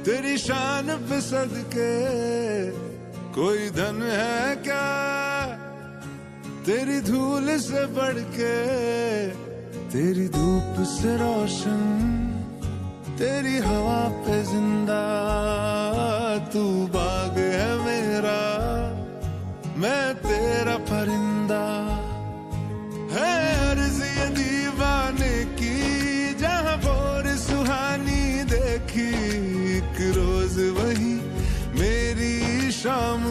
तेरी शान पे सदके कोई धन है क्या, तेरी धूल से बढ़ के, तेरी धूप से रोशन, तेरी हवा पे जिंदा। तू बाग है मेरा, मैं तेरा परिंदा। है अर्ज़ ये दीवाने की, जहां भोर सुहानी देखी, एक रोज वही मेरी शाम।